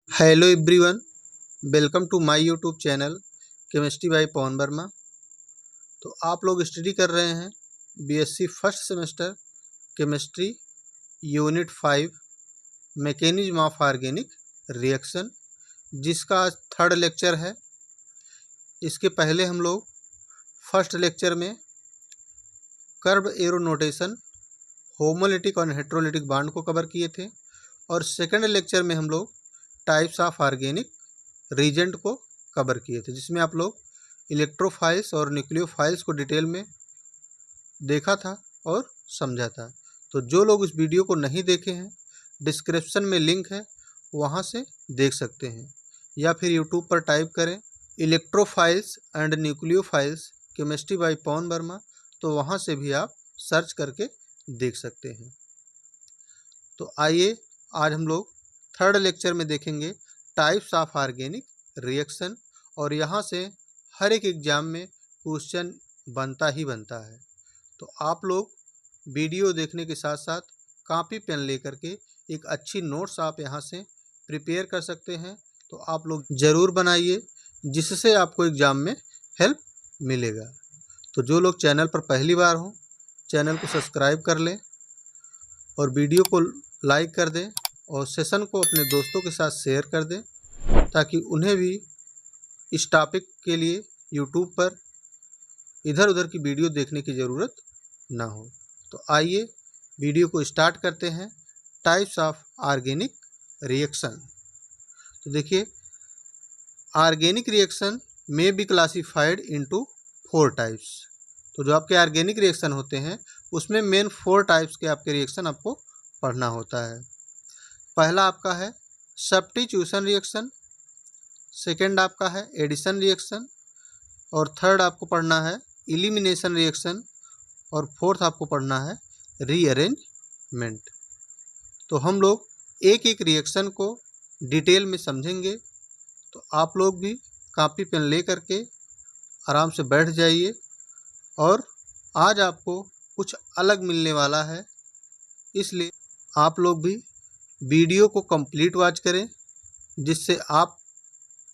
Hello everyone, welcome to my YouTube channel chemistry by Pawan Verma. तो आप लोग स्टडी कर रहे हैं BSc first semester chemistry unit 5 mechanism of organic reaction, जिसका आज थर्ड लेक्चर है। इसके पहले हम लोग फर्स्ट लेक्चर में कर्व एरो नोटेशन, होमोलिटिक और हेट्रोलिटिक बॉन्ड को कवर किए थे, और सेकंड लेक्चर में हम लोग टाइप्स ऑफ ऑर्गेनिक रीजेंट को कवर किए थे, जिसमें आप लोग इलेक्ट्रोफाइल्स और न्यूक्लियोफाइल्स को डिटेल में देखा था और समझा था। तो जो लोग इस वीडियो को नहीं देखे हैं, डिस्क्रिप्शन में लिंक है, वहां से देख सकते हैं, या फिर यूट्यूब पर टाइप करें electrophiles and nucleophiles chemistry by Pawan Verma, तो वहां से भी आप सर्च करके देख सकते हैं। तो आइए आज हम लोग थर्ड लेक्चर में देखेंगे टाइप्स ऑफ ऑर्गेनिक रिएक्शन, और यहाँ से हर एक एग्जाम में क्वेश्चन बनता ही बनता है। तो आप लोग वीडियो देखने के साथ साथ कॉपी पेन लेकर के एक अच्छी नोट्स आप यहाँ से प्रिपेयर कर सकते हैं। तो आप लोग ज़रूर बनाइए, जिससे आपको एग्ज़ाम में हेल्प मिलेगा। तो जो लोग चैनल पर पहली बार हो, चैनल को सब्सक्राइब कर लें और वीडियो को लाइक कर दें, और सेशन को अपने दोस्तों के साथ शेयर कर दें, ताकि उन्हें भी इस टॉपिक के लिए यूट्यूब पर इधर उधर की वीडियो देखने की ज़रूरत ना हो। तो आइए वीडियो को स्टार्ट करते हैं। Types of organic reaction. तो देखिए, ऑर्गेनिक रिएक्शन में बी क्लासिफाइड इनटू 4 टाइप्स। तो जो आपके ऑर्गेनिक रिएक्शन होते हैं, उसमें मेन 4 टाइप्स के आपके रिएक्शन आपको पढ़ना होता है। पहला आपका है सब्स्टिट्यूशन रिएक्शन, सेकेंड आपका है एडिशन रिएक्शन, और थर्ड आपको पढ़ना है इलिमिनेशन रिएक्शन, और फोर्थ आपको पढ़ना है रीअरेंजमेंट। तो हम लोग एक एक रिएक्शन को डिटेल में समझेंगे। तो आप लोग भी कॉपी पेन ले करके आराम से बैठ जाइए, और आज आपको कुछ अलग मिलने वाला है, इसलिए आप लोग भी वीडियो को कंप्लीट वॉच करें, जिससे आप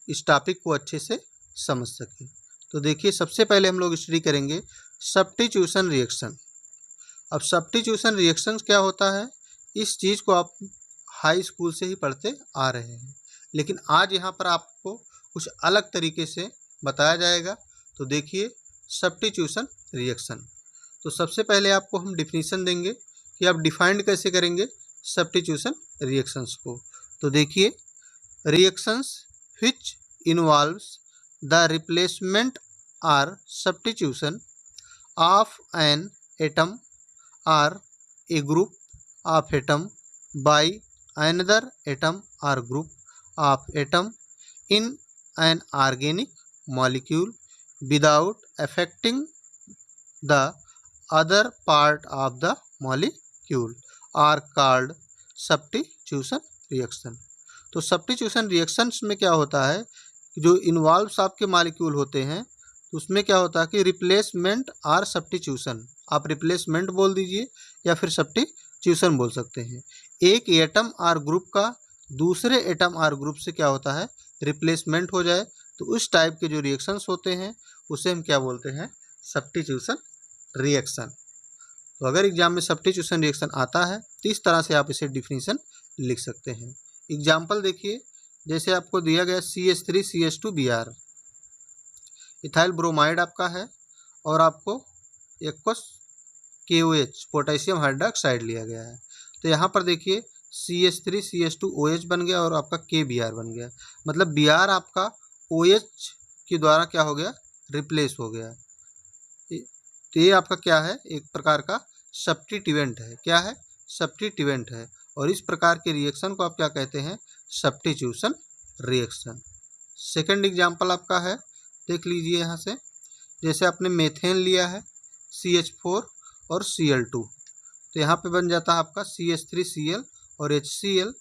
इस टॉपिक को अच्छे से समझ सकें। तो देखिए, सबसे पहले हम लोग स्टडी करेंगे सब्स्टिट्यूशन रिएक्शन। अब सब्स्टिट्यूशन रिएक्शन क्या होता है, इस चीज़ को आप हाई स्कूल से ही पढ़ते आ रहे हैं, लेकिन आज यहाँ पर आपको कुछ अलग तरीके से बताया जाएगा। तो देखिए, सब्स्टिट्यूशन रिएक्शन। तो सबसे पहले आपको हम डिफिनीशन देंगे कि आप डिफाइंड कैसे करेंगे सब्स्टिट्यूशन रिएक्शंस को। तो देखिए, reactions which involves the replacement or substitution of an atom or a group of atom by another atom or group of atom in an organic molecule without affecting the other part of the molecule are called substitution reaction। तो substitution reactions में क्या होता है, जो involves आपके molecule होते हैं, तो उसमें क्या होता है कि रिप्लेसमेंट और सब्स्टिट्यूशन, आप रिप्लेसमेंट बोल दीजिए या फिर सब्स्टिट्यूशन बोल सकते हैं। एक एटम और ग्रुप का दूसरे एटम और ग्रुप से क्या होता है, रिप्लेसमेंट हो जाए, तो उस टाइप के जो रिएक्शंस होते हैं उसे हम क्या बोलते हैं, सब्स्टिट्यूशन रिएक्शन। तो अगर एग्जाम में सब्स्टिट्यूशन रिएक्शन आता है, तो इस तरह से आप इसे डिफिनीशन लिख सकते हैं। एग्जाम्पल देखिए, जैसे आपको दिया गया CH3CH2Br, इथाइल ब्रोमाइड आपका है, और आपको एक्वस KOH पोटेशियम हाइड्रोक्साइड लिया गया है। तो यहाँ पर देखिए CH3CH2OH बन गया और आपका KBr बन गया, मतलब Br आपका OH के द्वारा क्या हो गया, रिप्लेस हो गया। तो ये आपका क्या है, एक प्रकार का सब्स्टिट्यूएंट है। क्या है, सब्स्टिट्यूएंट है, और इस प्रकार के रिएक्शन को आप क्या कहते हैं, सब्स्टिट्यूशन रिएक्शन। सेकंड एग्जांपल आपका है, देख लीजिए यहाँ से, जैसे आपने मेथेन लिया है CH4 और Cl2, तो यहाँ पे बन जाता है आपका CH3Cl और HCl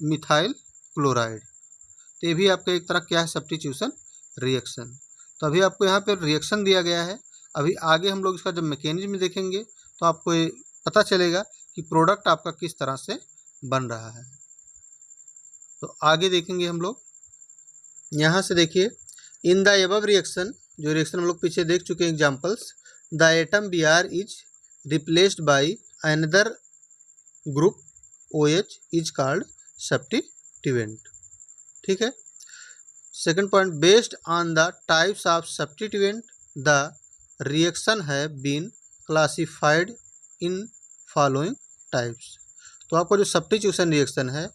मिथाइल क्लोराइड। तो ये भी आपका एक तरह क्या है, सब्स्टिट्यूशन रिएक्शन। तो अभी आपको यहाँ पे रिएक्शन दिया गया है, अभी आगे हम लोग इसका जब मैकेनिज्म देखेंगे तो आपको ये पता चलेगा कि प्रोडक्ट आपका किस तरह से बन रहा है। तो आगे देखेंगे हम लोग। यहाँ से देखिए, इन द एबव रिएक्शन, जो रिएक्शन हम लोग पीछे देख चुके हैं examples, the atom Br is replaced by another group OH is called substituent. ठीक है। Second point, based on the types of substituent the reaction have been classified in following types. तो आपका जो सब्स्टिट्यूशन रिएक्शन है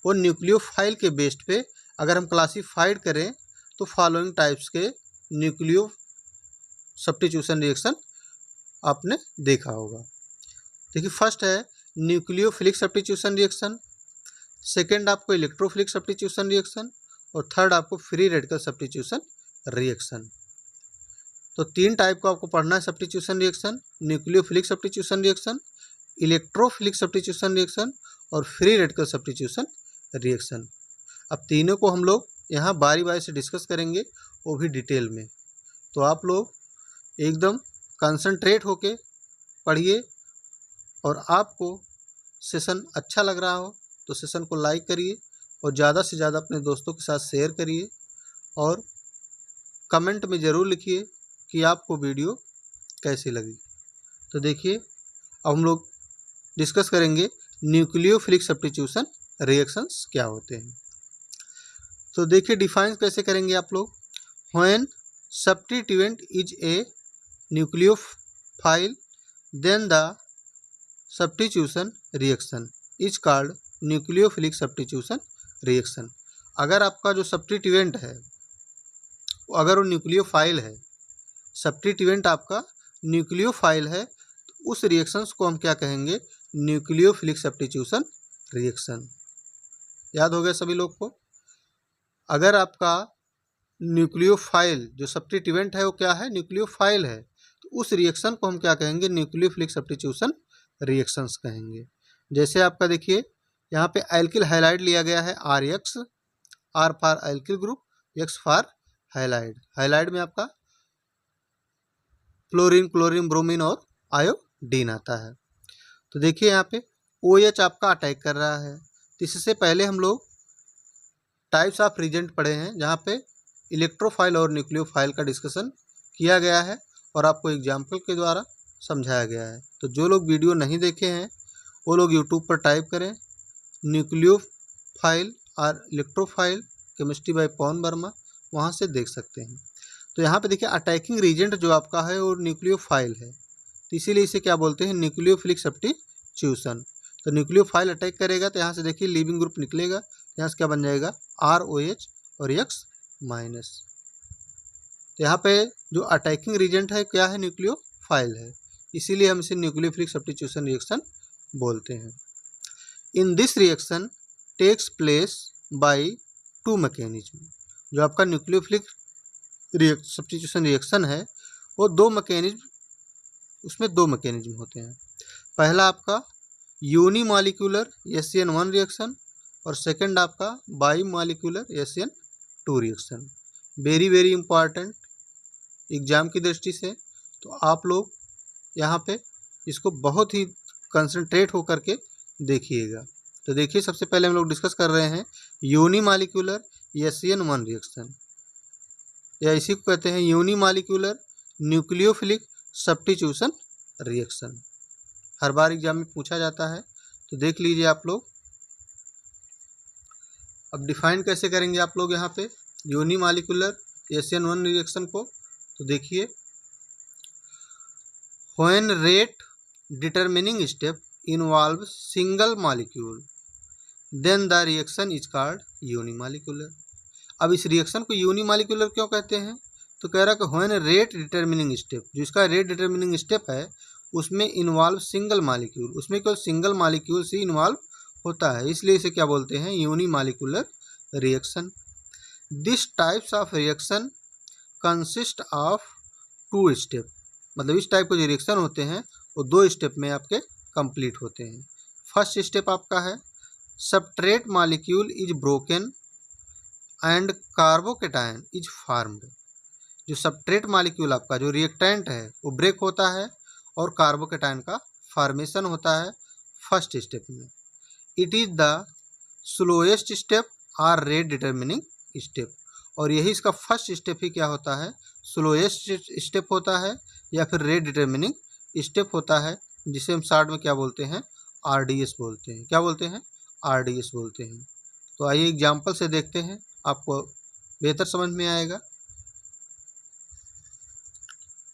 वो nucleophile के based पे अगर हम क्लासिफाइड करें तो फॉलोइंग टाइप्स के न्यूक्लियो सब्स्टिट्यूशन रिएक्शन आपने देखा होगा। देखिए, फर्स्ट है न्यूक्लियोफिलिक सब्स्टिट्यूशन रिएक्शन, सेकेंड आपको इलेक्ट्रोफिलिक सब्स्टिट्यूशन रिएक्शन, और थर्ड आपको फ्री रेडिकल सब्स्टिट्यूशन रिएक्शन। तो 3 टाइप को आपको पढ़ना है substitution reaction, nucleophilic substitution reaction, electrophilic substitution reaction और फ्री रेडिकल सब्स्टिट्यूशन रिएक्शन। अब तीनों को हम लोग यहाँ बारी बारी से डिस्कस करेंगे, वो भी डिटेल में। तो आप लोग एकदम कंसंट्रेट होके पढ़िए, और आपको सेशन अच्छा लग रहा हो तो सेशन को लाइक करिए और ज़्यादा से ज़्यादा अपने दोस्तों के साथ शेयर करिए, और कमेंट में ज़रूर लिखिए कि आपको वीडियो कैसी लगी। तो देखिए, अब हम लोग डिस्कस करेंगे न्यूक्लियोफिलिक सब्स्टिट्यूशन रिएक्शंस क्या होते हैं। तो देखिए, डिफाइन कैसे करेंगे आप लोग। When substituent is a nucleophile then the substitution reaction is called nucleophilic substitution reaction. अगर आपका जो सब्स्टिट्यूएंट है अगर वो न्यूक्लियोफाइल है, सब्स्टिट्यूएंट आपका न्यूक्लियोफाइल है, तो उस रिएक्शंस को हम क्या कहेंगे, न्यूक्लियोफिलिक सब्स्टिट्यूशन रिएक्शन। याद हो गया सभी लोग को। अगर आपका न्यूक्लियोफाइल जो सब्स्टिट्यूएंट है वो क्या है, न्यूक्लियोफाइल है, तो उस रिएक्शन को हम क्या कहेंगे, न्यूक्लियोफिलिक सब्स्टिट्यूशन रिएक्शंस कहेंगे। जैसे आपका देखिए, यहाँ पे एल्किल हैलाइड लिया गया है RX, R for alkyl group, X for halide. Halide में आपका फ्लोरीन, क्लोरीन, ब्रोमीन और आयोडीन आता है। तो देखिए, यहाँ पे OH आपका अटैक कर रहा है। तो इससे पहले हम लोग टाइप्स ऑफ रिएजेंट पढ़े हैं, जहाँ पे इलेक्ट्रोफाइल और न्यूक्लियोफाइल का डिस्कशन किया गया है और आपको एग्जाम्पल के द्वारा समझाया गया है। तो जो लोग वीडियो नहीं देखे हैं वो लोग यूट्यूब पर टाइप करें न्यूक्लियोफाइल और electrophile chemistry by Pawan Verma, वहाँ से देख सकते हैं। तो यहाँ पे देखिए, अटैकिंग रिएजेंट जो आपका है वो न्यूक्लियोफाइल है, तो इसीलिए इसे क्या बोलते हैं, न्यूक्लियोफिलिक सब्स्टिट्यूशन। तो न्यूक्लियोफाइल अटैक करेगा तो यहाँ से देखिए लीविंग ग्रुप निकलेगा, यहाँ से क्या बन जाएगा, ROH और X माइनस। तो यहाँ पे जो अटैकिंग रिएजेंट है क्या है, न्यूक्लियोफाइल है, इसीलिए हम इसे न्यूक्लियोफिलिक सब्स्टिट्यूशन रिएक्शन बोलते हैं। In this reaction takes place by 2 mechanism. जो आपका न्यूक्लियोफिलिक सब्स्टिट्यूशन रिएक्शन है वो 2 मैकेनिज्म, उसमें 2 मैकेनिज्म होते हैं। पहला आपका यूनिमॉलिक्यूलर SN1 रिएक्शन और सेकंड आपका बाईमॉलिक्यूलर SN2 reaction. Very very important exam की दृष्टि से, तो आप लोग यहाँ पे इसको बहुत ही कंसंट्रेट होकर के देखिएगा। तो देखिए, सबसे पहले हम लोग डिस्कस कर रहे हैं यूनिमॉलिक्यूलर SN1 रिएक्शन, या इसी को कहते हैं यूनिमॉलिक्यूलर न्यूक्लियोफिलिक सब्स्टिट्यूशन रिएक्शन। हर बार एग्जाम में पूछा जाता है, तो देख लीजिए आप लोग। अब डिफाइन कैसे करेंगे आप लोग यहाँ पे यूनिमॉलिक्यूलर SN1 रिएक्शन को। तो देखिए, when rate determining step involve single molecule then the reaction is called unimolecular. अब इस रिएक्शन को यूनिमॉलिक्यूलर क्यों कहते हैं, तो कह रहा है कि व्हेन रेट डिटरमिनिंग स्टेप, जो इसका रेट डिटरमिनिंग स्टेप है उसमें इन्वॉल्व सिंगल मॉलिक्यूल, उसमें केवल सिंगल मॉलिक्यूल से इन्वॉल्व होता है, इसलिए इसे क्या बोलते हैं, unimolecular reaction. This types of reaction consist of 2 step. मतलब इस टाइप के जो रिएक्शन होते हैं वो 2 स्टेप में आपके कंप्लीट होते हैं। फर्स्ट स्टेप आपका है सबट्रेट molecule is broken and carbocation is formed. जो सबट्रेट मॉलिक्यूल आपका जो रिएक्टेंट है वो ब्रेक होता है और कार्बोकेटायन का फॉर्मेशन होता है फर्स्ट स्टेप में। It is the slowest step or rate determining step. और यही इसका फर्स्ट स्टेप ही क्या होता है, स्लोएस्ट स्टेप होता है या फिर रेट डिटर्मिनिंग स्टेप होता है, जिसे हम शॉर्ट में क्या बोलते हैं, आरडीएस बोलते हैं। क्या बोलते हैं, आरडीएस बोलते हैं। तो आइए एग्जाम्पल से देखते हैं, आपको बेहतर समझ में आएगा।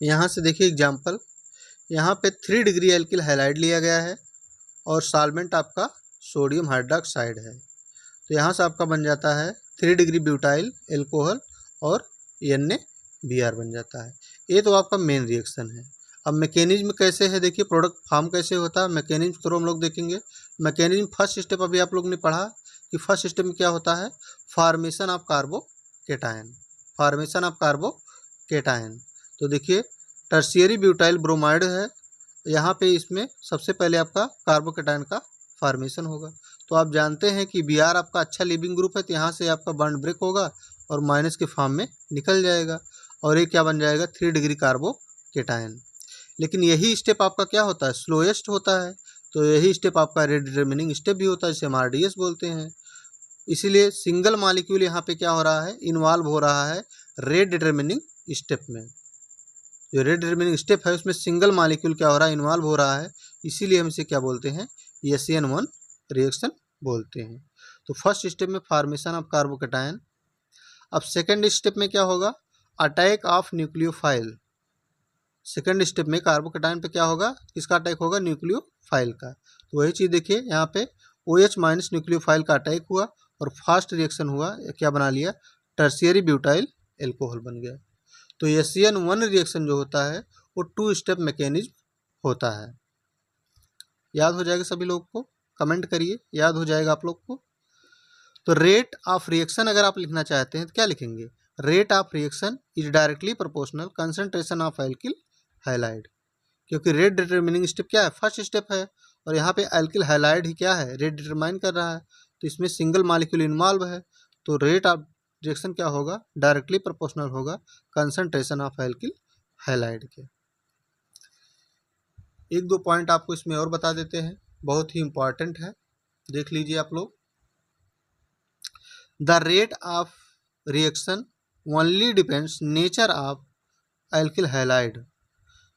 यहाँ से देखिए एग्जाम्पल, यहाँ पे 3 डिग्री एल्किल हैलाइड लिया गया है और सॉल्वेंट आपका सोडियम हाइड्रोक्साइड है। तो यहाँ से आपका बन जाता है 3 डिग्री ब्यूटाइल एल्कोहल और NaBr बन जाता है। ये तो आपका मेन रिएक्शन है। अब मैकेनिज्म कैसे है, देखिए प्रोडक्ट फॉर्म कैसे होता है, मैकेनिज्म थ्रू हम लोग देखेंगे। मैकेनिज्म फर्स्ट स्टेप अभी आप लोग ने पढ़ा कि फर्स्ट स्टेप में क्या होता है, formation of carbocation, formation of carbocation. तो देखिए टर्शियरी ब्यूटाइल ब्रोमाइड है, यहाँ पे इसमें सबसे पहले आपका कार्बोकेटायन का फॉर्मेशन होगा। तो आप जानते हैं कि Br आपका अच्छा लीविंग ग्रुप है, तो यहाँ से आपका बॉन्ड ब्रेक होगा और माइनस के फॉर्म में निकल जाएगा और ये क्या बन जाएगा, 3 डिग्री कार्बोकेटायन। लेकिन यही स्टेप आपका क्या होता है, स्लोएस्ट होता है। तो यही स्टेप आपका रेट डिटर्मिनिंग स्टेप भी होता है, जिसे हम RDS बोलते हैं। इसीलिए सिंगल मॉलिक्यूल यहाँ पे क्या हो रहा है, इन्वॉल्व हो रहा है रेट डिटर्मिनिंग स्टेप में। जो रेट डिटर्मिनिंग स्टेप है उसमें सिंगल मॉलिक्यूल क्या हो रहा है, इन्वॉल्व हो रहा है। इसीलिए हम इसे क्या बोलते हैं, SN1 रिएक्शन बोलते हैं। तो फर्स्ट स्टेप में फॉर्मेशन ऑफ कार्बोकेटायन। अब सेकेंड स्टेप में क्या होगा, attack of nucleophile. Second step में कार्बोकेटायन पे क्या होगा, किसका अटैक होगा, न्यूक्लियोफाइल का। तो वही चीज़ देखिए यहाँ पे OH माइनस न्यूक्लियोफाइल का अटैक हुआ और फास्ट रिएक्शन हुआ, क्या बना लिया, टर्शियरी ब्यूटाइल एल्कोहल बन गया। तो SN1 रिएक्शन जो होता है वो 2 स्टेप मैकेनिज्म होता है। याद हो जाएगा सभी लोग को, कमेंट करिए, याद हो जाएगा आप लोग को। तो रेट ऑफ रिएक्शन अगर आप लिखना चाहते हैं तो क्या लिखेंगे, rate of reaction is directly proportional concentration of alkyl halide. क्योंकि रेट डिटरमिनिंग स्टेप क्या है, फर्स्ट स्टेप है, और यहाँ पे एल्किल हैलाइड ही क्या है, रेट डिटरमाइन कर रहा है। तो इसमें सिंगल मॉलिक्यूल इन्वॉल्व है, तो रेट ऑफ रिएक्शन क्या होगा, डायरेक्टली प्रोपोर्शनल होगा कंसंट्रेशन ऑफ एल्किल हैलाइड के। एक दो पॉइंट आपको इसमें और बता देते हैं, बहुत ही इंपॉर्टेंट है, देख लीजिए आप लोग। The rate of reaction only depends nature of alkyl halide.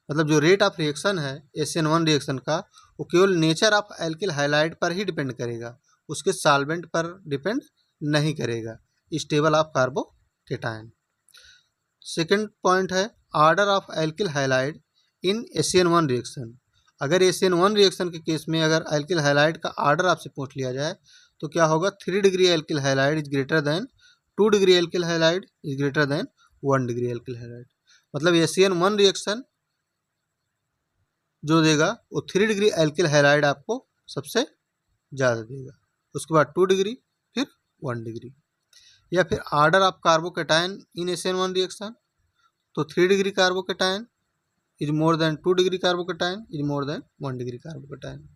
मतलब जो रेट ऑफ रिएक्शन है SN1 रिएक्शन का, वो केवल नेचर ऑफ एल्किल हैलाइड पर ही डिपेंड करेगा, उसके सॉल्वेंट पर डिपेंड नहीं करेगा, stable of carbocation. Second point है order of alkyl halide in SN1 reaction. अगर SN1 रिएक्शन के केस में अगर एल्किल हैलाइड का ऑर्डर आपसे पूछ लिया जाए तो क्या होगा, 3 degree alkyl halide is greater than 2 degree alkyl halide is greater than 1 degree alkyl halide. मतलब SN1 रिएक्शन जो देगा वो 3 डिग्री एल्किल हैलाइड आपको सबसे ज़्यादा देगा, उसके बाद 2 डिग्री, फिर 1 डिग्री। या फिर order of carbocation in SN1 reaction, तो 3 degree carbocation is more than 2 degree carbocation is more than 1 degree carbocation.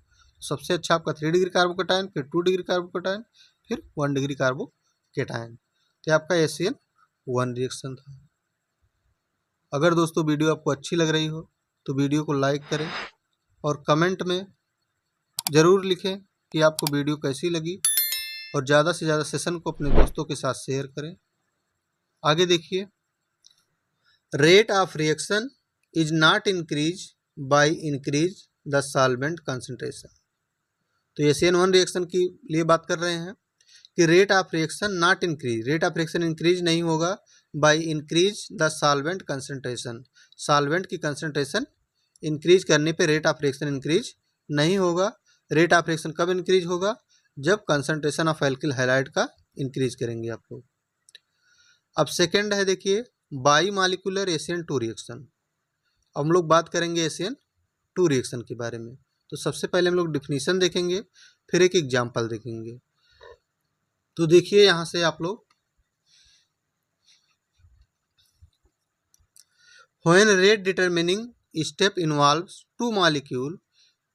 सबसे अच्छा आपका 3 डिग्री कार्बोकेटायन, फिर 2 डिग्री कार्बोकेटायन, फिर 1 डिग्री कार्बोकेटायन। तो आपका SN1 रिएक्शन था। अगर दोस्तों वीडियो आपको अच्छी लग रही हो तो वीडियो को लाइक करें और कमेंट में ज़रूर लिखें कि आपको वीडियो कैसी लगी, और ज़्यादा से ज़्यादा सेशन को अपने दोस्तों के साथ शेयर करें। आगे देखिए, rate of reaction is not increase by increase the solvent concentration. तो SN1 रिएक्शन की लिए बात कर रहे हैं कि rate of reaction not increase, rate of reaction increase नहीं होगा by increase the solvent concentration. Solvent की कंसंट्रेशन इंक्रीज करने पे रेट ऑफ रिएक्शन इंक्रीज नहीं होगा। रेट ऑफ रिएक्शन कब इंक्रीज होगा, जब कंसंट्रेशन ऑफ एल्किल हैलाइड का इंक्रीज करेंगे आप लोग। अब सेकेंड है देखिए बाई मॉलिक्यूलर SN2 रिएक्शन। हम लोग बात करेंगे SN2 रिएक्शन के बारे में। तो सबसे पहले हम लोग डिफिनीशन देखेंगे, फिर एक एग्जाम्पल देखेंगे। तो देखिए यहाँ से आप लोग, when rate determining step involves 2 molecule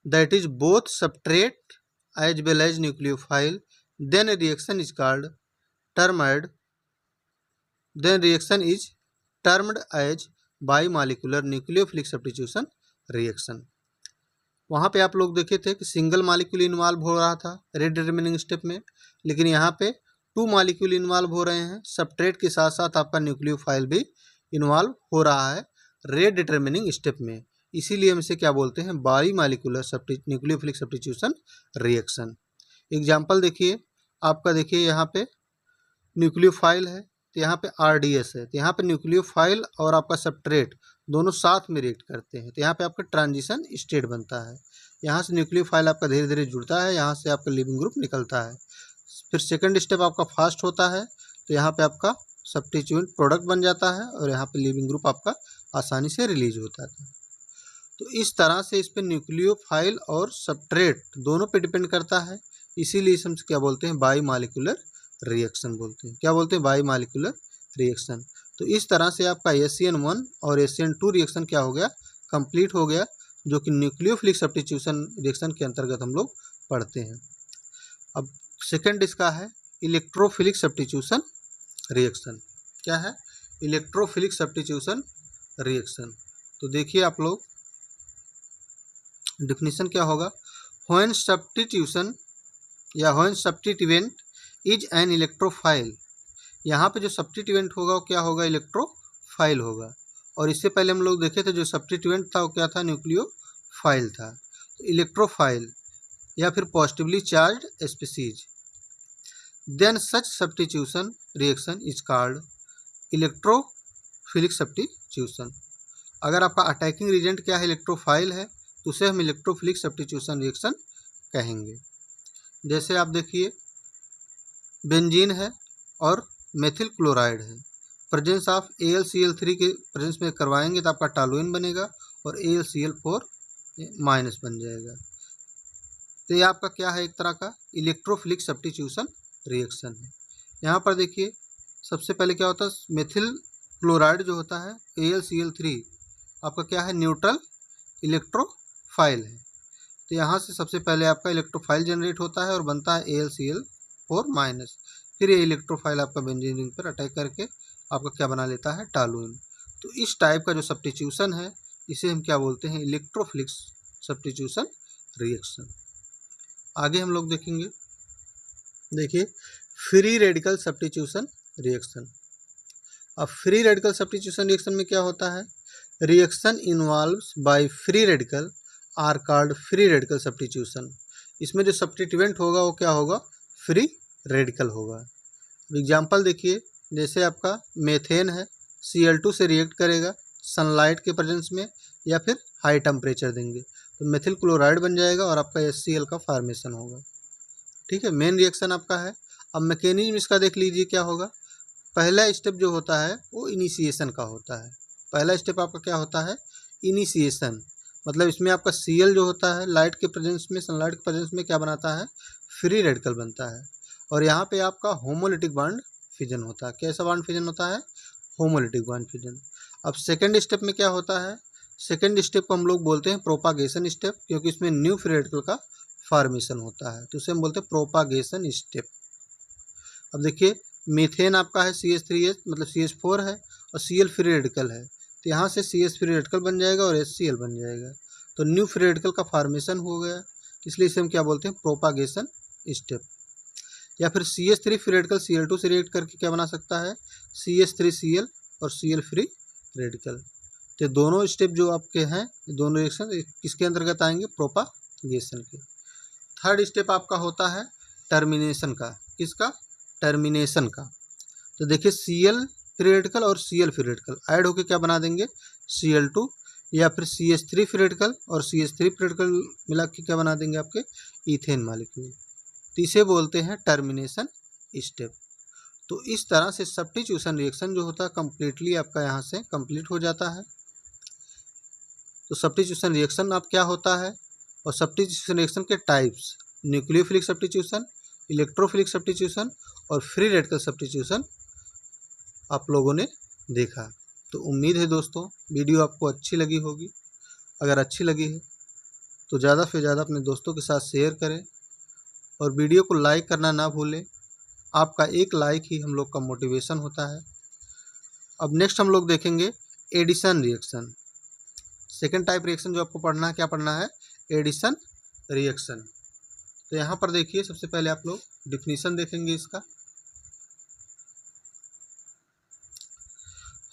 that is both substrate as well as nucleophile, then reaction is termed as bimolecular nucleophilic substitution reaction। वहाँ पे आप लोग देखे थे कि सिंगल मॉलिक्यूल इन्वॉल्व हो रहा था रेट डिटरमिनिंग स्टेप में, लेकिन यहाँ पे 2 मॉलिक्यूल इन्वॉल्व हो रहे हैं, सब्सट्रेट के साथ साथ आपका न्यूक्लियोफाइल भी इन्वॉल्व हो रहा है रेट डिटर्मिनिंग स्टेप में। इसीलिए हम इसे क्या बोलते हैं, by molecular nucleophilic substitution reaction. Example देखिए, आपका देखिए यहाँ पे न्यूक्लियोफाइल है तो यहाँ पे RDS है, तो यहाँ पे न्यूक्लियोफाइल और आपका सब्सट्रेट दोनों साथ में रिएक्ट करते हैं, तो यहाँ पे आपका ट्रांजिशन स्टेट बनता है। यहाँ से न्यूक्लियोफाइल आपका धीरे धीरे जुड़ता है, यहाँ से आपका लिविंग ग्रुप निकलता है। फिर सेकंड स्टेप आपका फास्ट होता है, तो यहाँ पे आपका सब्स्टिट्यूएंट प्रोडक्ट बन जाता है और यहाँ पे लिविंग ग्रुप आपका आसानी से रिलीज होता है। तो इस तरह से इस पर न्यूक्लियोफाइल और सब्सट्रेट दोनों पे डिपेंड करता है, इसीलिए इसे हम क्या बोलते हैं, बाई मॉलिक्यूलर रिएक्शन बोलते हैं। क्या बोलते हैं, बाई मॉलिक्यूलर रिएक्शन। तो इस तरह से आपका SCN1 और SCN2 रिएक्शन क्या हो गया, कंप्लीट हो गया, जो कि न्यूक्लियोफिलिक सब्स्टिट्यूशन रिएक्शन के अंतर्गत हम लोग पढ़ते हैं। अब सेकंड इसका है इलेक्ट्रोफिलिक सब्स्टिट्यूशन रिएक्शन। क्या है, इलेक्ट्रोफिलिक सब्स्टिट्यूशन रिएक्शन। तो देखिए आप लोग, डिफिनीशन क्या होगा, व्हेन सब्स्टिट्यूशन या when substituent is an electrophile. यहाँ पे जो सब्स्टिट्यूएंट होगा वो क्या होगा, इलेक्ट्रोफाइल होगा। और इससे पहले हम लोग देखे थे जो सब्स्टिट्यूएंट था वो क्या था, न्यूक्लियोफाइल था। तो इलेक्ट्रोफाइल या फिर positively charged species, then such substitution reaction is called electrophilic substitution. अगर आपका अटैकिंग एजेंट क्या है, इलेक्ट्रोफाइल है, तो उसे हम इलेक्ट्रोफिलिक सब्स्टिट्यूशन रिएक्शन कहेंगे। जैसे आप देखिए, बेंजीन है और मेथिल क्लोराइड है, प्रेजेंस ऑफ AlCl3 के प्रेजेंस में करवाएंगे तो आपका टॉलुइन बनेगा और AlCl4 माइनस बन जाएगा। तो ये आपका क्या है, एक तरह का इलेक्ट्रोफिलिक सब्स्टिट्यूशन रिएक्शन है। यहाँ पर देखिए, सबसे पहले क्या होता है, मेथिल क्लोराइड जो होता है AlCl3 आपका क्या है, न्यूट्रल इलेक्ट्रोफाइल है। तो यहाँ से सबसे पहले आपका इलेक्ट्रोफाइल जनरेट होता है और बनता है AlCl4 माइनस। फिर ये इलेक्ट्रोफाइल आपका बेंजीन रिंग पर अटैक करके आपका क्या बना लेता है, टॉलुइन। तो इस टाइप का जो सब्स्टिट्यूशन है इसे हम क्या बोलते हैं, इलेक्ट्रोफिलिक सब्स्टिट्यूशन रिएक्शन। आगे हम लोग देखेंगे, देखिए फ्री रेडिकल सब्स्टिट्यूशन रिएक्शन। अब फ्री रेडिकल सब्स्टिट्यूशन रिएक्शन में क्या होता है, reaction involves by free radical are called free radical substitution. इसमें जो सब्स्टिट्यूएंट होगा वो क्या होगा, फ्री रेडिकल होगा। एग्जाम्पल देखिए, जैसे आपका मेथेन है, Cl2 से रिएक्ट करेगा सनलाइट के प्रेजेंस में या फिर हाई टेम्परेचर देंगे तो मेथिल क्लोराइड बन जाएगा और आपका HCl का फॉर्मेशन होगा। ठीक है, मेन रिएक्शन आपका है। अब मैकेनिज्म इसका देख लीजिए क्या होगा। पहला स्टेप जो होता है वो इनिशिएशन का होता है। पहला स्टेप आपका क्या होता है, इनिशिएशन। मतलब इसमें आपका Cl जो होता है लाइट के प्रेजेंस में, सनलाइट के प्रेजेंस में क्या बनाता है, फ्री रेडिकल बनता है। और यहाँ पे आपका होमोलिटिक बॉन्ड फिजन होता है। कैसा बॉन्ड फिजन होता है, होमोलिटिक बॉन्ड फिजन। अब सेकंड स्टेप में क्या होता है, सेकंड स्टेप को हम लोग बोलते हैं प्रोपागेशन स्टेप, क्योंकि इसमें न्यू फ्री रेडिकल का फॉर्मेशन होता है, तो उसे हम बोलते हैं प्रोपागेशन स्टेप। अब देखिए, मीथेन आपका है CH3H, मतलब CH4 है और Cl फ्री रेडिकल है, तो यहाँ से CH फ्री रेडिकल बन जाएगा और HCl बन जाएगा, तो न्यू फ्री रेडिकल का फॉर्मेशन हो गया, इसलिए इसे हम क्या बोलते हैं, प्रोपागेशन स्टेप। या फिर CH3 फ्री रेडिकल Cl2 से रिएक्ट करके क्या बना सकता है, CH3Cl और Cl फ्री रेडिकल। तो दोनों स्टेप जो आपके हैं, दोनों रिएक्शन किसके अंतर्गत आएंगे, प्रोपागेशन के। थर्ड स्टेप आपका होता है टर्मिनेशन का। किसका, टर्मिनेशन का। तो देखिए Cl फ्री रेडिकल और Cl फ्री रेडिकल ऐड होकर क्या बना देंगे, Cl2, या फिर CH3 फ्री रेडिकल और CH3 फ्री रेडिकल मिला के क्या बना देंगे, आपके इथेन मॉलिक्यूल। तो इसे बोलते हैं टर्मिनेशन स्टेप। तो इस तरह से सब्स्टिट्यूशन रिएक्शन जो होता है कम्प्लीटली आपका यहाँ से कंप्लीट हो जाता है। तो सब्स्टिट्यूशन रिएक्शन आप क्या होता है, और सब्स्टिट्यूशन रिएक्शन के types, nucleophilic substitution, electrophilic substitution और फ्री रेडिकल सब्स्टिट्यूशन आप लोगों ने देखा। तो उम्मीद है दोस्तों वीडियो आपको अच्छी लगी होगी। अगर अच्छी लगी है तो ज़्यादा से ज़्यादा अपने दोस्तों के साथ शेयर करें और वीडियो को लाइक करना ना भूलें। आपका एक लाइक ही हम लोग का मोटिवेशन होता है। अब नेक्स्ट हम लोग देखेंगे addition reaction. Second type reaction जो आपको पढ़ना है, क्या पढ़ना है, एडिशन रिएक्शन। तो यहाँ पर देखिए, सबसे पहले आप लोग डिफिनीशन देखेंगे इसका।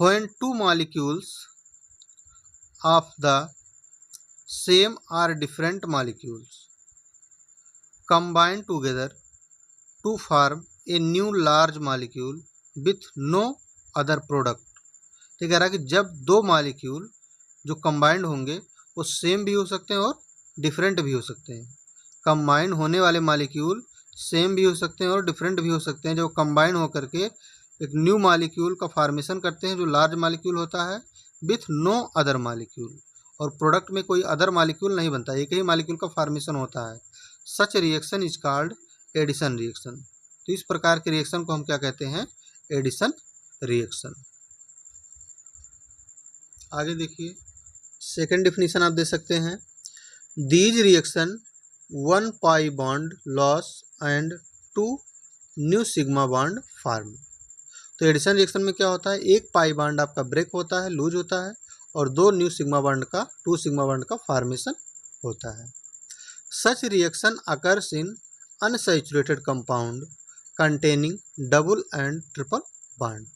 When two molecules of the same or different molecules combine together to form a new large molecule with no other product. तो कह रहा है कि जब दो मॉलिक्यूल जो कंबाइंड होंगे वो सेम भी हो सकते हैं और डिफरेंट भी हो सकते हैं। कंबाइन होने वाले मॉलिक्यूल सेम भी हो सकते हैं और डिफरेंट भी हो सकते हैं, जो कंबाइन होकर के एक न्यू मॉलिक्यूल का फॉर्मेशन करते हैं जो लार्ज मॉलिक्यूल होता है विथ नो अदर मॉलिक्यूल, और प्रोडक्ट में कोई अदर मॉलिक्यूल नहीं बनता, एक ही मॉलिक्यूल का फॉर्मेशन होता है। Such reaction is called addition reaction. तो इस प्रकार के रिएक्शन को हम क्या कहते हैं? Addition reaction. आगे देखिए, सेकेंड डेफिनेशन आप दे सकते हैं, these reaction one pi bond loss and two new sigma bond form. तो एडिशन रिएक्शन में क्या होता है? एक पाई बॉन्ड आपका ब्रेक होता है, लूज होता है, और दो न्यू सिग्मा बॉन्ड का, टू सिग्मा बॉन्ड का फॉर्मेशन होता है। Such reaction occurs in unsaturated compound containing double and triple bond.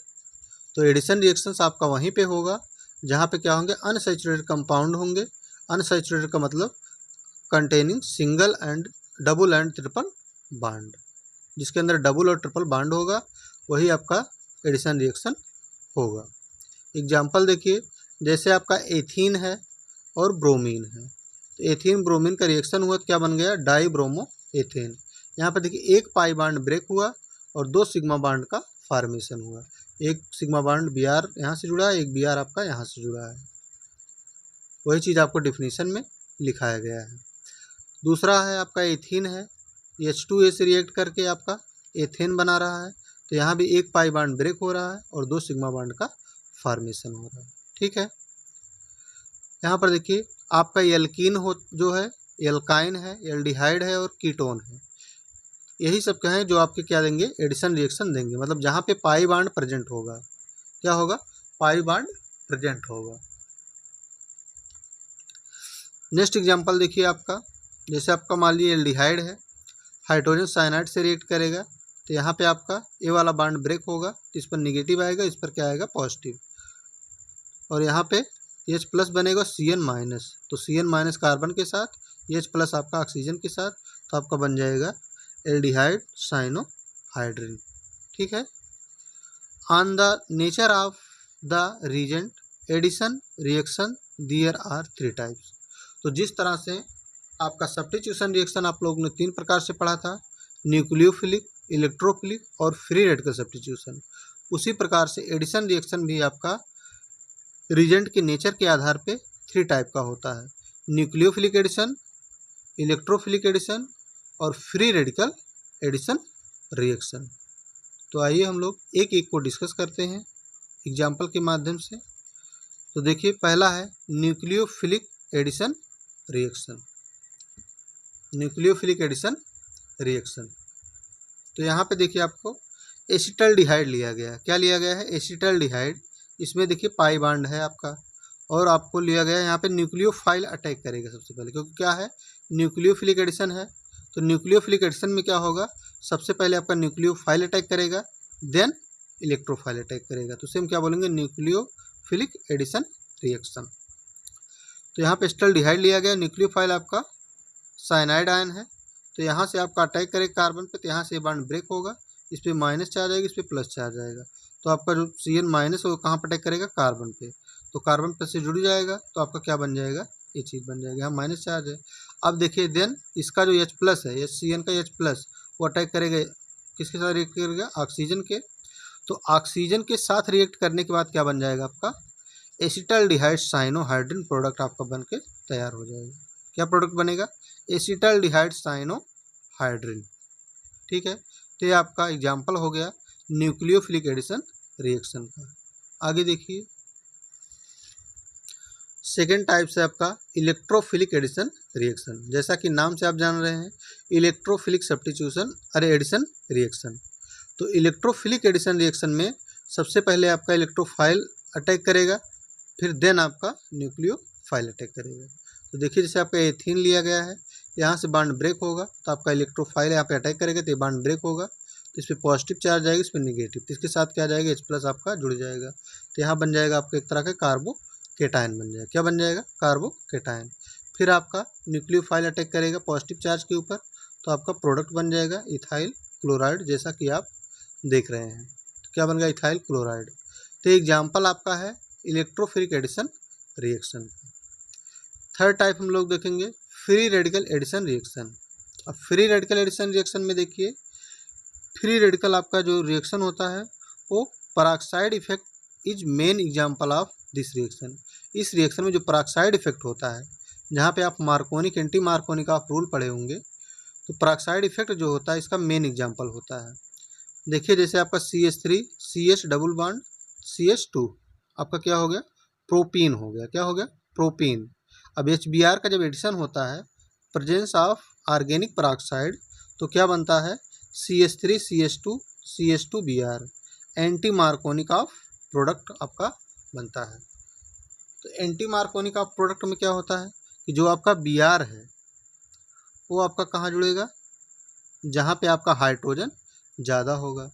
तो एडिशन रिएक्शंस आपका वहीं पे होगा जहाँ पे क्या होंगे? अनसैचुरेटेड कंपाउंड होंगे। अनसैचुरेटेड का मतलब containing single and double and triple bond, जिसके अंदर डबल और ट्रिपल बॉन्ड होगा, वही आपका एडिशन रिएक्शन होगा। एग्जाम्पल देखिए, जैसे आपका एथीन है और ब्रोमीन है, तो एथीन ब्रोमीन का रिएक्शन हुआ तो क्या बन गया? Die bromo ethane. यहाँ पर देखिए एक पाई बॉन्ड ब्रेक हुआ और दो सिग्मा बॉन्ड का फॉर्मेशन हुआ। एक सिग्मा बॉन्ड बी आर यहाँ से जुड़ा है, एक बी आर आपका यहाँ से जुड़ा है। वही चीज़ आपको डिफिनीशन में लिखाया गया है। दूसरा है आपका एथीन है, H2A से रिएक्ट करके आपका एथेन बना रहा है, तो यहाँ भी एक पाई बॉन्ड ब्रेक हो रहा है और दो सिग्मा बॉन्ड का फॉर्मेशन हो रहा है। ठीक है, यहाँ पर देखिए आपका एल्कीन हो जो है, एल्काइन है, एल्डिहाइड है और कीटोन है। यही सब कहें जो आपके क्या देंगे? एडिशन रिएक्शन देंगे। मतलब जहाँ पे पाई बॉन्ड प्रेजेंट होगा, क्या होगा? पाई बॉन्ड प्रेजेंट होगा। नेक्स्ट एग्जांपल देखिए आपका, जैसे आपका मान लीजिए एल्डिहाइड है, हाइड्रोजन साइनाइड से रिएक्ट करेगा, तो यहाँ पे आपका ए वाला बॉन्ड ब्रेक होगा, तो इस पर निगेटिव आएगा, इस पर क्या आएगा? पॉजिटिव। और यहाँ पे H प्लस बनेगा Cn माइनस, तो Cn माइनस कार्बन के साथ, H प्लस आपका ऑक्सीजन के साथ, तो आपका बन जाएगा एल्डिहाइड साइनोहाइड्रिन। ठीक है। On the nature of the reagent addition reaction there are three types. तो जिस तरह से आपका सब्स्टिट्यूशन रिएक्शन आप लोगों ने तीन प्रकार से पढ़ा था, न्यूक्लियोफिलिक, इलेक्ट्रोफिलिक और फ्री रेडिकल सब्स्टिट्यूशन, उसी प्रकार से एडिशन रिएक्शन भी आपका रिएजेंट के नेचर के आधार पे थ्री टाइप का होता है, न्यूक्लियोफिलिक एडिशन, इलेक्ट्रोफिलिक एडिशन और फ्री रेडिकल एडिशन रिएक्शन। तो आइए हम लोग एक एक को डिस्कस करते हैं एग्जाम्पल के माध्यम से। तो देखिए पहला है nucleophilic addition reaction. Nucleophilic addition reaction, तो यहाँ पे देखिए आपको एसिटल्डिहाइड लिया गया है। क्या लिया गया है? एसिटल्डिहाइड। इसमें देखिए पाई बॉन्ड है आपका, और आपको लिया गया है यहाँ पे न्यूक्लियोफाइल अटैक करेगा सबसे पहले, क्योंकि क्या है? न्यूक्लियोफिलिक एडिशन है। तो न्यूक्लियोफिलिक एडिशन में क्या होगा? सबसे पहले आपका न्यूक्लियोफाइल अटैक करेगा, देन इलेक्ट्रोफाइल अटैक करेगा। तो सेम क्या बोलेंगे? Nucleophilic addition reaction. तो यहाँ पे एसिटल्डिहाइड लिया गया, न्यूक्लियोफाइल आपका साइनाइड आयन है, तो यहाँ से आपका अटैक करेगा कार्बन पे, तो यहाँ से बॉन्ड ब्रेक होगा, इस पर माइनस चार्ज आएगा, इस पर प्लस चार्ज आएगा, तो आपका जो Cn माइनस है वो कहाँ पर अटैक करेगा? कार्बन पे, तो कार्बन प्लस से जुड़ जाएगा, तो आपका क्या बन जाएगा? ये चीज़ बन जाएगी, यहाँ माइनस चार्ज है। अब देखिए देन इसका जो H प्लस है, Cn का H प्लस, वो अटैक करेगा किसके साथ? रिएक्ट करेगा ऑक्सीजन के। तो ऑक्सीजन के साथ रिएक्ट करने के बाद क्या बन जाएगा? आपका एसिटल्डिहाइड साइनोहाइड्रिन प्रोडक्ट आपका बन के तैयार हो जाएगा। क्या प्रोडक्ट बनेगा? Acetaldehyde cyanohydrin. ठीक है, तो ये आपका एग्जाम्पल हो गया न्यूक्लियोफिलिक एडिशन रिएक्शन का। आगे देखिए सेकेंड टाइप से आपका इलेक्ट्रोफिलिक एडिशन रिएक्शन। जैसा कि नाम से आप जान रहे हैं, इलेक्ट्रोफिलिक सब्स्टिट्यूशन अरे एडिशन रिएक्शन। तो इलेक्ट्रोफिलिक एडिशन रिएक्शन में सबसे पहले आपका इलेक्ट्रोफाइल अटैक करेगा, फिर देन आपका न्यूक्लियोफाइल अटैक करेगा। तो देखिए जैसे आपका एथीन लिया गया है, यहाँ से बॉन्ड ब्रेक होगा, तो आपका इलेक्ट्रोफाइल यहाँ पे अटैक करेगा, तो ये बॉन्ड ब्रेक होगा, तो इस पर पॉजिटिव चार्ज आएगा, इस पर निगेटिव, तो इसके साथ क्या जाएगा? H प्लस आपका जुड़ जाएगा, तो यहाँ बन जाएगा आपका एक तरह का कार्बोकेटायन बन जाएगा। क्या बन जाएगा? कार्बोकेटायन। फिर आपका न्यूक्लियोफाइल अटैक करेगा पॉजिटिव चार्ज के ऊपर, तो आपका प्रोडक्ट बन जाएगा इथाइल क्लोराइड, जैसा कि आप देख रहे हैं। तो क्या बन गया? Ethyl chloride. तो एग्जाम्पल आपका है electrophilic addition reaction. Third type हम लोग देखेंगे फ्री रेडिकल एडिशन रिएक्शन। अब फ्री रेडिकल एडिशन रिएक्शन में देखिए, फ्री रेडिकल आपका जो रिएक्शन होता है वो peroxide effect is main example of this reaction. इस रिएक्शन में जो पेरोक्साइड इफेक्ट होता है, जहाँ पे आप मार्कोनिक एंटी मार्कोनिक आप रूल पढ़े होंगे, तो पेरोक्साइड इफेक्ट जो होता है इसका मेन एग्जाम्पल होता है। देखिए जैसे आपका CH3 CH double bond CH2 आपका क्या हो गया? प्रोपीन हो गया। क्या हो गया? प्रोपीन। अब HBr का जब एडिशन होता है प्रेजेंस ऑफ ऑर्गेनिक पेरोक्साइड, तो क्या बनता है? CH3 CH2 CH2 Br, anti Markovnikov of product आपका बनता है। तो एंटी मार्कोनिक ऑफ प्रोडक्ट में क्या होता है कि जो आपका Br है वो आपका कहाँ जुड़ेगा? जहाँ पे आपका हाइड्रोजन ज़्यादा होगा।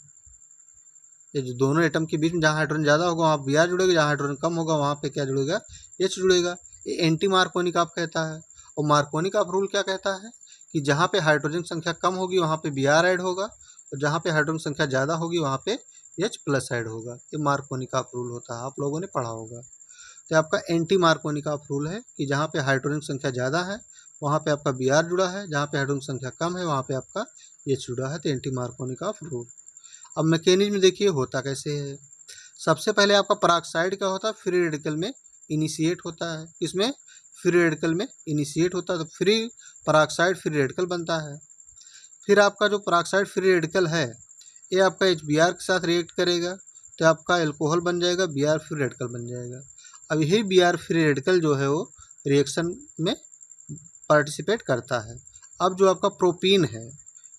ये जो दोनों एटम के बीच में जहाँ हाइड्रोजन ज़्यादा होगा वहाँ Br जुड़ेगा, जहाँ हाइड्रोजन कम होगा वहाँ पे क्या जुड़ेगा? H जुड़ेगा। ये एंटी मार्कोनिक ऑफ कहता है। और मार्कोनिक ऑफ रूल क्या कहता है कि जहाँ पे हाइड्रोजन संख्या कम होगी वहाँ पे Br ऐड होगा, और जहाँ पे हाइड्रोजन संख्या ज़्यादा होगी वहाँ पे H प्लस ऐड होगा। ये मार्कोनिक ऑफ रूल होता है, आप लोगों ने पढ़ा होगा। तो आपका एंटी मार्कोनिक ऑफ रूल है कि जहाँ पे हाइड्रोजन संख्या ज़्यादा है वहाँ पे आपका Br जुड़ा है, जहाँ पे हाइड्रोजन संख्या कम है वहाँ पे आपका H जुड़ा है। तो एंटी मार्कोनिक ऑफ रूल। अब मैकेनिज्म देखिए होता कैसे है। सबसे पहले आपका पेरोक्साइड क्या होता है? फ्री रेडिकल में इनिशिएट होता है। इसमें फ्री रेडिकल में इनिशिएट होता है, तो फ्री पेरोक्साइड फ्री रेडिकल बनता है। फिर आपका जो पेरोक्साइड फ्री रेडिकल है ये आपका HBr के साथ रिएक्ट करेगा, तो आपका एल्कोहल बन जाएगा, Br फ्री रेडिकल बन जाएगा। अब यही Br फ्री रेडिकल जो है वो रिएक्शन में पार्टिसिपेट करता है। अब जो आपका प्रोपीन है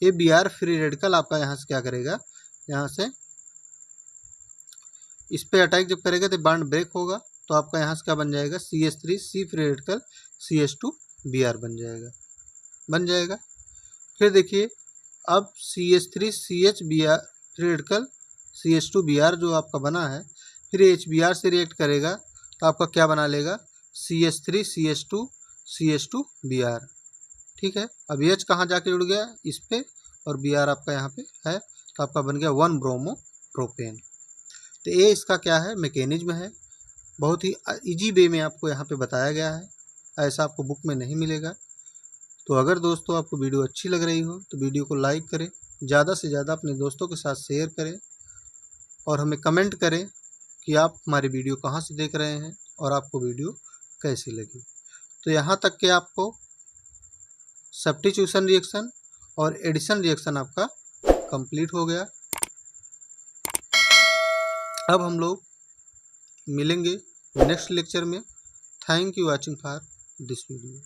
ये Br फ्री रेडिकल आपका यहाँ से क्या करेगा? यहाँ से इस पे अटैक जब करेगा तो बॉन्ड ब्रेक होगा, तो आपका यहाँ से क्या बन जाएगा? CH3 C free radical CH2 Br बन जाएगा। फिर देखिए अब CH3 CH Br free radical CH2 Br जो आपका बना है, फिर HBr से रिएक्ट करेगा तो आपका क्या बना लेगा? CH3 CH2 CH2 Br। ठीक है। अब H कहाँ जाके जुड़ गया? इस पे, और Br आपका यहाँ पे है, तो आपका बन गया 1 ब्रोमो प्रोपेन। तो ये इसका क्या है? मैकेनिज्म है। बहुत ही इजी वे में आपको यहाँ पे बताया गया है, ऐसा आपको बुक में नहीं मिलेगा। तो अगर दोस्तों आपको वीडियो अच्छी लग रही हो तो वीडियो को लाइक करें, ज़्यादा से ज़्यादा अपने दोस्तों के साथ शेयर करें, और हमें कमेंट करें कि आप हमारी वीडियो कहाँ से देख रहे हैं और आपको वीडियो कैसी लगी। तो यहाँ तक कि आपको सब्स्टिट्यूशन रिएक्शन और एडिशन रिएक्शन आपका कंप्लीट हो गया। अब हम लोग मिलेंगे नेक्स्ट लेक्चर में। Thank you watching for this video.